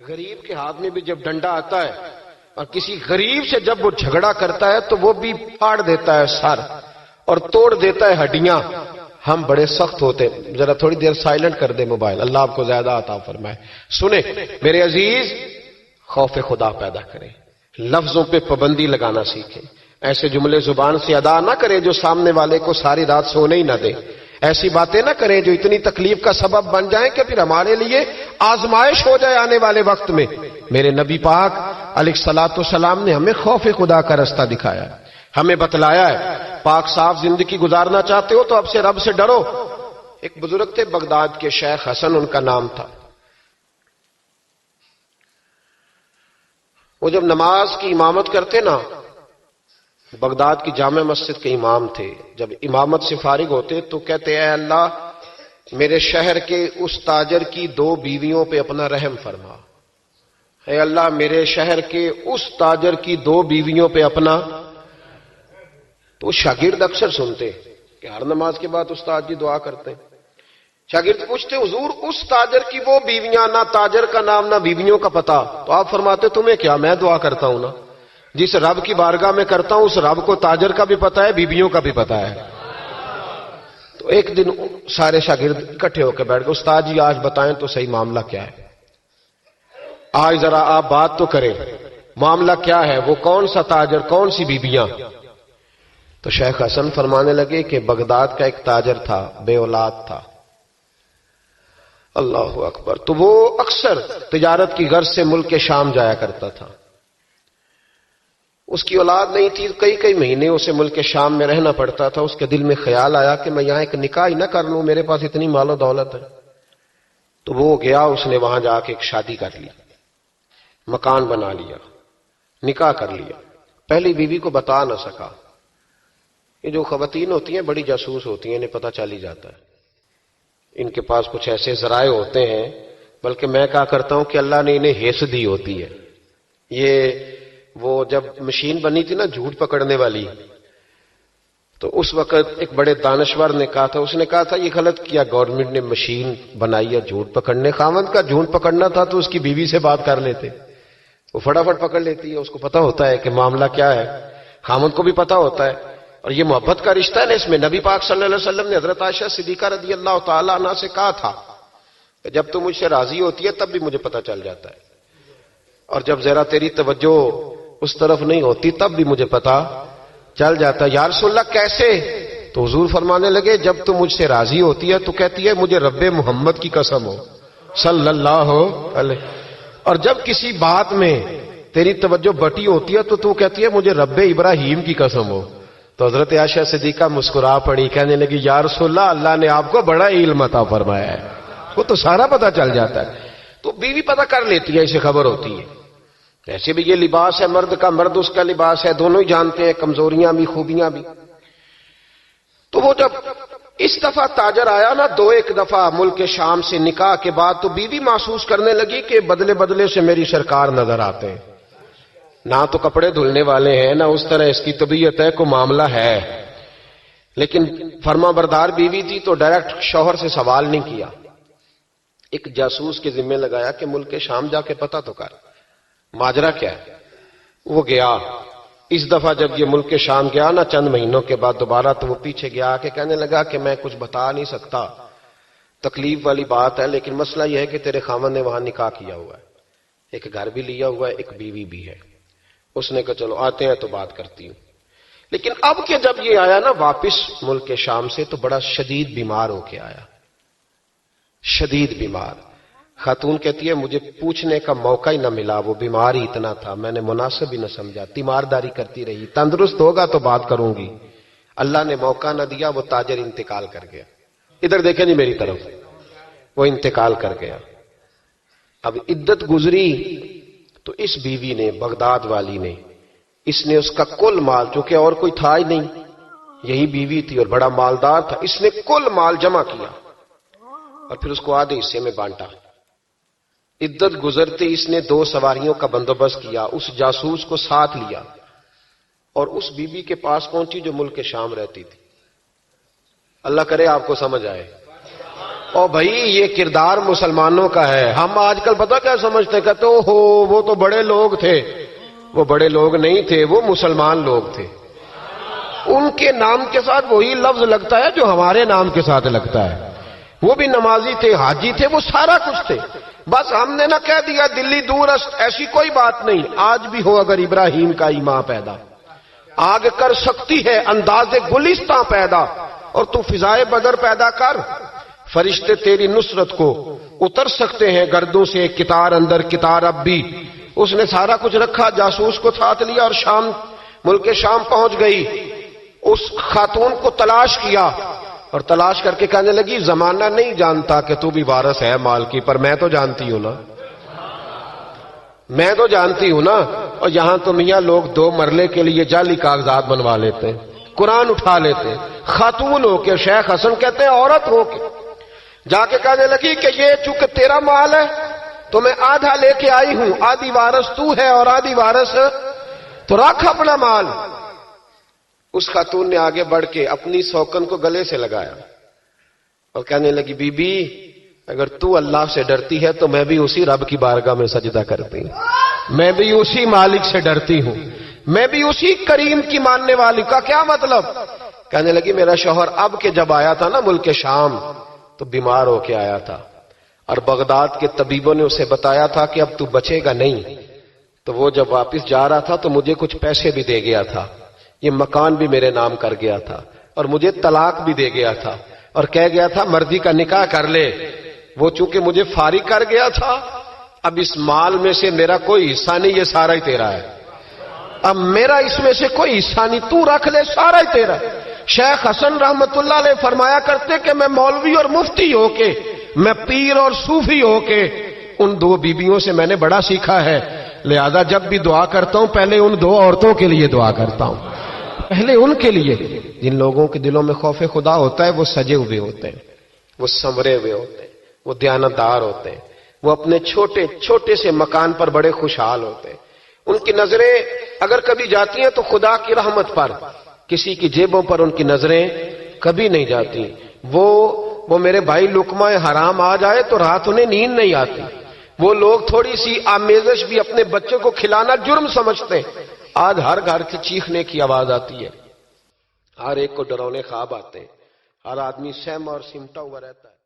غریب کے ہاتھ میں بھی جب ڈنڈا آتا ہے اور کسی غریب سے جب وہ جھگڑا کرتا ہے تو وہ بھی پھاڑ دیتا ہے سر اور توڑ دیتا ہے ہڈیاں. ہم بڑے سخت ہوتے ہیں. ذرا تھوڑی دیر سائلنٹ کر دے موبائل, اللہ آپ کو زیادہ عطا فرمائے. سنیں میرے عزیز, خوف خدا پیدا کریں, لفظوں پہ پابندی لگانا سیکھیں. ایسے جملے زبان سے ادا نہ کریں جو سامنے والے کو ساری رات سونے ہی نہ دے. ایسی باتیں نہ کریں جو اتنی تکلیف کا سبب بن جائیں کہ پھر ہمارے لیے آزمائش ہو جائے آنے والے وقت میں. میرے نبی پاک علیہ الصلوۃ والسلام نے ہمیں خوف خدا کا راستہ دکھایا ہے, ہمیں بتلایا ہے. پاک صاف زندگی گزارنا چاہتے ہو تو اب سے رب سے ڈرو. ایک بزرگ تھے بغداد کے, شیخ حسن ان کا نام تھا. وہ جب نماز کی امامت کرتے نا, بغداد کی جامع مسجد کے امام تھے, جب امامت سے فارغ ہوتے تو کہتے اے اللہ میرے شہر کے اس تاجر کی 2 بیویوں پہ اپنا رحم فرما. اے اللہ میرے شہر کے اس تاجر کی 2 بیویوں پہ اپنا. تو شاگرد اکثر سنتے کہ ہر نماز کے بعد استاد جی دعا کرتے ہیں. شاگرد پوچھتے حضور اس تاجر کی وہ بیویاں, نہ تاجر کا نام نہ بیویوں کا پتہ. تو آپ فرماتے تمہیں کیا, میں دعا کرتا ہوں نا. جس رب کی بارگاہ میں کرتا ہوں اس رب کو تاجر کا بھی پتہ ہے, بیویوں کا بھی پتہ ہے. تو ایک دن سارے شاگرد اکٹھے ہو کے بیٹھ گئے, استاد جی آج بتائیں تو صحیح معاملہ کیا ہے, آج ذرا آپ بات تو کریں, معاملہ کیا ہے, وہ کون سا تاجر, کون سی بیویاں. تو شیخ حسن فرمانے لگے کہ بغداد کا ایک تاجر تھا, بے اولاد تھا. اللہ اکبر. تو وہ اکثر تجارت کی غرض سے ملک شام جایا کرتا تھا. اس کی اولاد نہیں تھی, کئی مہینے اسے ملک شام میں رہنا پڑتا تھا. اس کے دل میں خیال آیا کہ میں یہاں ایک نکاح ہی نہ کر لوں, میرے پاس اتنی مال و دولت ہے. تو وہ گیا, اس نے وہاں جا کے ایک شادی کر لی, مکان بنا لیا, نکاح کر لیا. پہلی بیوی کو بتا نہ سکا. یہ جو خواتین ہوتی ہیں بڑی جاسوس ہوتی ہیں, انہیں پتہ چل ہی جاتا ہے. ان کے پاس کچھ ایسے ذرائع ہوتے ہیں, بلکہ میں کہا کرتا ہوں کہ اللہ نے انہیں ہیس دی ہوتی ہے. یہ وہ جب مشین بنی تھی نا جھوٹ پکڑنے والی, تو اس وقت ایک بڑے دانشور نے کہا تھا, اس نے کہا تھا یہ غلط کیا گورنمنٹ نے مشین بنائی ہے جھوٹ پکڑنے. خاوند کا جھوٹ پکڑنا تھا تو اس کی بیوی سے بات کر لیتے, وہ فٹافٹ پکڑ لیتی ہے, اس کو پتہ ہوتا ہے کہ معاملہ کیا ہے, خاوند کو بھی پتہ ہوتا ہے. اور یہ محبت کا رشتہ ہے نا, اس میں نبی پاک صلی اللہ علیہ وسلم نے حضرت عائشہ صدیقہ رضی اللہ تعالی عنہا سے کہا تھا کہ جب تم مجھ سے راضی ہوتی ہے تب بھی مجھے پتہ چل جاتا ہے, اور جب ذرا تیری توجہ اس طرف نہیں ہوتی تب بھی مجھے پتہ چل جاتا ہے. یا رسول اللہ کیسے؟ تو حضور فرمانے لگے جب تم مجھ سے راضی ہوتی ہے تو کہتی ہے مجھے رب محمد کی قسم ہو صلی اللہ علیہ, اور جب کسی بات میں تیری توجہ بٹی ہوتی ہے تو کہتی ہے مجھے رب ابراہیم کی قسم ہو. تو حضرت عائشہ صدیقہ مسکرا پڑی, کہنے لگی یا رسول اللہ اللہ نے آپ کو بڑا علم عطا فرمایا ہے, وہ تو سارا پتہ چل جاتا ہے. تو بیوی پتہ کر لیتی ہے, اسے خبر ہوتی ہے. ایسے بھی یہ لباس ہے مرد کا, مرد اس کا لباس ہے, دونوں ہی جانتے ہیں کمزوریاں بھی خوبیاں بھی. تو وہ جب اس دفعہ تاجر آیا نا 2-1 دفعہ ملک شام سے نکاح کے بعد, تو بیوی محسوس کرنے لگی کہ بدلے بدلے سے میری سرکار نظر آتے ہیں, نہ تو کپڑے دھلنے والے ہیں نہ اس طرح اس کی طبیعت ہے, کوئی معاملہ ہے. لیکن فرما بردار بیوی تھی تو ڈائریکٹ شوہر سے سوال نہیں کیا, ایک جاسوس کے ذمہ لگایا کہ ملک شام جا کے پتہ تو کر ماجرا کیا ہے. وہ گیا. اس دفعہ جب یہ ملک شام گیا نا چند مہینوں کے بعد دوبارہ, تو وہ پیچھے گیا کہ کہنے لگا کہ میں کچھ بتا نہیں سکتا, تکلیف والی بات ہے, لیکن مسئلہ یہ ہے کہ تیرے خاوند نے وہاں نکاح کیا ہوا ہے, ایک گھر بھی لیا ہوا ہے, ایک بیوی بھی ہے. اس نے کہا چلو آتے ہیں تو بات کرتی ہوں. لیکن اب کہ جب یہ آیا نا واپس ملک شام سے تو بڑا شدید بیمار ہو کے آیا, شدید بیمار. خاتون کہتی ہے مجھے پوچھنے کا موقع ہی نہ ملا, وہ بیمار ہی اتنا تھا, میں نے مناسب ہی نہ سمجھا, تیمارداری کرتی رہی, تندرست ہوگا تو بات کروں گی. اللہ نے موقع نہ دیا, وہ تاجر انتقال کر گیا. ادھر دیکھیں جی میری طرف, وہ انتقال کر گیا. اب عدت گزری تو اس بیوی نے, بغداد والی نے, اس نے اس کا کل مال, چونکہ اور کوئی تھا ہی نہیں, یہی بیوی تھی اور بڑا مالدار تھا, اس نے کل مال جمع کیا اور پھر اس کو آدھے حصے میں بانٹا. عدت گزرتے اس نے 2 سواریوں کا بندوبست کیا, اس جاسوس کو ساتھ لیا اور اس بیوی کے پاس پہنچی جو ملک شام رہتی تھی. اللہ کرے آپ کو سمجھ آئے. اور بھائی یہ کردار مسلمانوں کا ہے. ہم آج کل پتہ کیا سمجھتے, کہتے ہو وہ تو بڑے لوگ تھے. وہ بڑے لوگ نہیں تھے, وہ مسلمان لوگ تھے. ان کے نام کے ساتھ وہی لفظ لگتا ہے جو ہمارے نام کے ساتھ لگتا ہے. وہ بھی نمازی تھے, حاجی تھے, وہ سارا کچھ تھے. بس ہم نے نہ کہہ دیا دلی دور است, ایسی کوئی بات نہیں. آج بھی ہو اگر ابراہیم کا ہی ماں پیدا, آگ کر سکتی ہے انداز گلستاں پیدا, اور تو فضائے بدر پیدا کر. فرشتے تیری نصرت کو اتر سکتے ہیں گردوں سے کتار اندر کتار. اب بھی اس نے سارا کچھ رکھا, جاسوس کو ساتھ لیا اور شام, ملک شام پہنچ گئی. اس خاتون کو تلاش کیا اور تلاش کر کے کہنے لگی زمانہ نہیں جانتا کہ تو بھی وارث ہے مال کی, پر میں تو جانتی ہوں نا, میں تو جانتی ہوں نا. اور یہاں تو میاں لوگ 2 مرلے کے لیے جعلی کاغذات بنوا لیتے ہیں, قرآن اٹھا لیتے ہیں. خاتون ہو کے, شیخ حسن کہتے ہیں عورت ہو کے, جا کے کہنے لگی کہ یہ چونکہ تیرا مال ہے تو میں آدھا لے کے آئی ہوں, آدھی وارث تو ہے اور آدھی وارث تو رکھ اپنا مال. اس خاتون نے آگے بڑھ کے اپنی سوکن کو گلے سے لگایا اور کہنے لگی بی بی اگر تو اللہ سے ڈرتی ہے تو میں بھی اسی رب کی بارگاہ میں سجدہ کرتی ہوں, میں بھی اسی مالک سے ڈرتی ہوں, میں بھی اسی کریم کی ماننے والی. کا کیا مطلب؟ کہنے لگی میرا شوہر اب کے جب آیا تھا نا ملک شام تو بیمار ہو کے آیا تھا, اور بغداد کے طبیبوں نے اسے بتایا تھا کہ اب تو بچے گا نہیں. تو وہ جب واپس جا رہا تھا تو مجھے کچھ پیسے بھی دے گیا تھا, یہ مکان بھی میرے نام کر گیا تھا, اور مجھے طلاق بھی دے گیا تھا, اور کہہ گیا تھا مرضی کا نکاح کر لے. وہ چونکہ مجھے فارغ کر گیا تھا, اب اس مال میں سے میرا کوئی حصہ نہیں, یہ سارا ہی تیرا ہے. اب میرا اس میں سے کوئی حصہ نہیں, تو رکھ لے, سارا ہی تیرا. شیخ حسن رحمت اللہ علیہ فرمایا کرتے کہ میں مولوی اور مفتی ہو کے, میں پیر اور صوفی ہو کے ان 2 بیویوں سے میں نے بڑا سیکھا ہے. لہذا جب بھی دعا کرتا ہوں پہلے ان 2 عورتوں کے لیے دعا کرتا ہوں, پہلے ان کے لیے. جن لوگوں کے دلوں میں خوف خدا ہوتا ہے وہ سجے ہوئے ہوتے ہیں, وہ سنورے ہوئے ہوتے ہیں, وہ دیانتدار ہوتے ہیں, وہ اپنے چھوٹے چھوٹے سے مکان پر بڑے خوشحال ہوتے ہیں. ان کی نظریں اگر کبھی جاتی ہیں تو خدا کی رحمت پر, کسی کی جیبوں پر ان کی نظریں کبھی نہیں جاتی. وہ میرے بھائی لقمہ حرام آ جائے تو رات انہیں نیند نہیں آتی. وہ لوگ تھوڑی سی آمیزش بھی اپنے بچوں کو کھلانا جرم سمجھتے ہیں. آج ہر گھر کی چیخنے کی آواز آتی ہے, ہر ایک کو ڈرونے خواب آتے ہیں, ہر آدمی سہما اور سمٹا ہوا رہتا ہے.